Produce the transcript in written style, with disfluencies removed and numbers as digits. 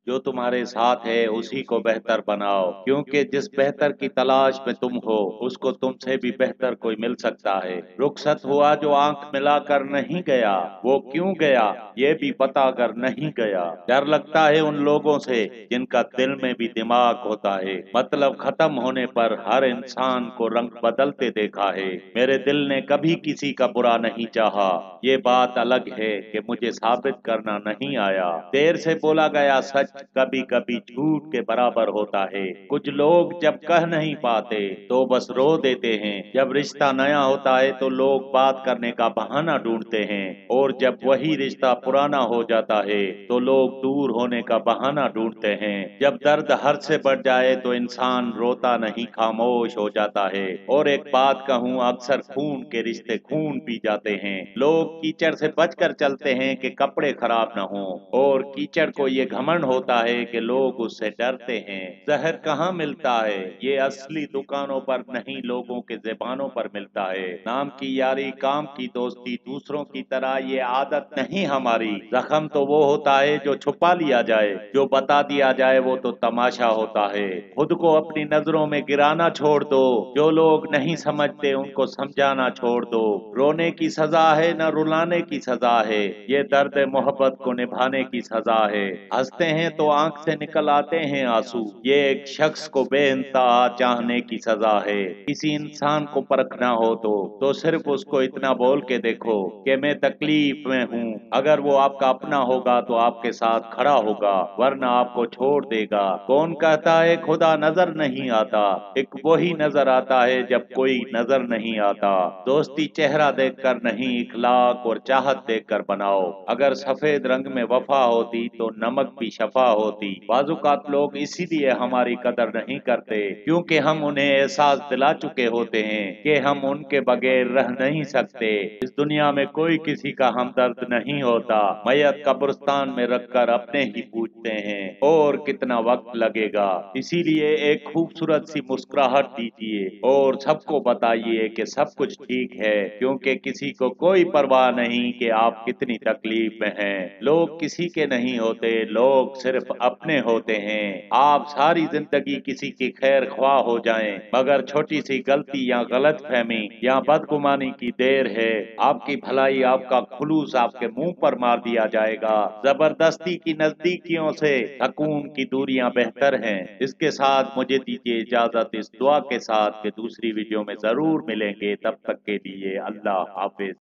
जो तुम्हारे साथ है उसी को बेहतर बनाओ, क्योंकि जिस बेहतर की तलाश में तुम हो उसको तुमसे भी बेहतर कोई मिल सकता है। रुखसत हुआ जो आंख मिलाकर नहीं गया, वो क्यों गया ये भी पता कर नहीं गया। डर लगता है उन लोगों से जिनका दिल में भी दिमाग होता है। मतलब खत्म होने पर हर इंसान को रंग बदलते देखा है। मेरे दिल ने कभी किसी का बुरा नहीं चाहा, ये बात अलग है कि मुझे साबित करना नहीं आया। देर से बोला गया सच कभी कभी झूठ के बराबर होता है। कुछ लोग जब कह नहीं पाते तो बस रो देते हैं। जब रिश्ता नया होता है तो लोग बात करने का बहाना ढूंढते हैं, और जब वही रिश्ता पुराना हो जाता है तो लोग दूर होने का बहाना ढूंढते हैं। जब दर्द हद से बढ़ जाए तो इंसान रोता नहीं, खामोश हो जाता है। और एक बात कहूँ, अक्सर खून के रिश्ते खून पी जाते हैं। लोग कीचड़ से बचकर चलते हैं कि कपड़े खराब न हों, और कीचड़ को ये घमंड होता है कि लोग उससे डरते हैं। जहर कहाँ मिलता है, ये असली दुकानों पर नहीं, लोगों के ज़बानों पर मिलता है। नाम की यारी, काम की दोस्ती, दूसरों की तरह ये आदत नहीं हमारी। जख्म तो वो होता है जो छुपा लिया जाए, जो बता दिया जाए वो तो तमाशा होता है। खुद को अपनी नजरों में गिराना छोड़ दो, जो लोग नहीं समझते उनको समझाना छोड़ दो। रोने की सजा है न रुलाने की सजा है, ये दर्द मोहब्बत को निभाने की सजा है। हंसते हैं तो आंख से निकल आते हैं आंसू, ये एक शख्स को बेइंतहा चाहने की सजा है। किसी इंसान को परखना हो तो सिर्फ उसको इतना बोल के देखो कि मैं तकलीफ में हूँ। अगर वो आपका अपना होगा तो आपके साथ खड़ा होगा, वरना आपको छोड़ देगा। कौन कहता है खुदा नजर नहीं आता, एक वही नजर आता है जब कोई नजर नहीं आता। दोस्ती चेहरा देखकर नहीं, इखलाक और चाहत देखकर बनाओ। अगर सफेद रंग में वफा होती तो नमक भी शफा होती। बाजुकात लोग इसीलिए हमारी कदर नहीं करते क्योंकि हम उन्हें एहसास दिला चुके होते हैं कि हम उनके बगैर रह नहीं सकते। इस दुनिया में कोई किसी का हमदर्द नहीं होता। मैयत कब्रिस्तान में रखकर अपने ही पूछते हैं और कितना वक्त लगेगा। इसीलिए एक खूबसूरत सी मुस्कुराहट दीजिए और सबको बताइए कि सब कुछ ठीक है, क्योंकि किसी को कोई परवाह नहीं कि आप कितनी तकलीफ में हैं। लोग किसी के नहीं होते, लोग सिर्फ अपने होते हैं। आप सारी जिंदगी किसी की खैर ख्वाह हो जाएं, मगर छोटी सी गलती या गलत फहमी या बदगुमानी की देर है, आपकी भलाई, आपका खुलूस आपके मुंह पर मार दिया जाएगा। जबरदस्ती की नजदीकियों से सकून की दूरियां बेहतर हैं। इसके साथ मुझे दीजिए इजाजत, इस दुआ के साथ कि दूसरी वीडियो में जरूर मिलेंगे। तब तक के लिए अल्लाह हाफिज।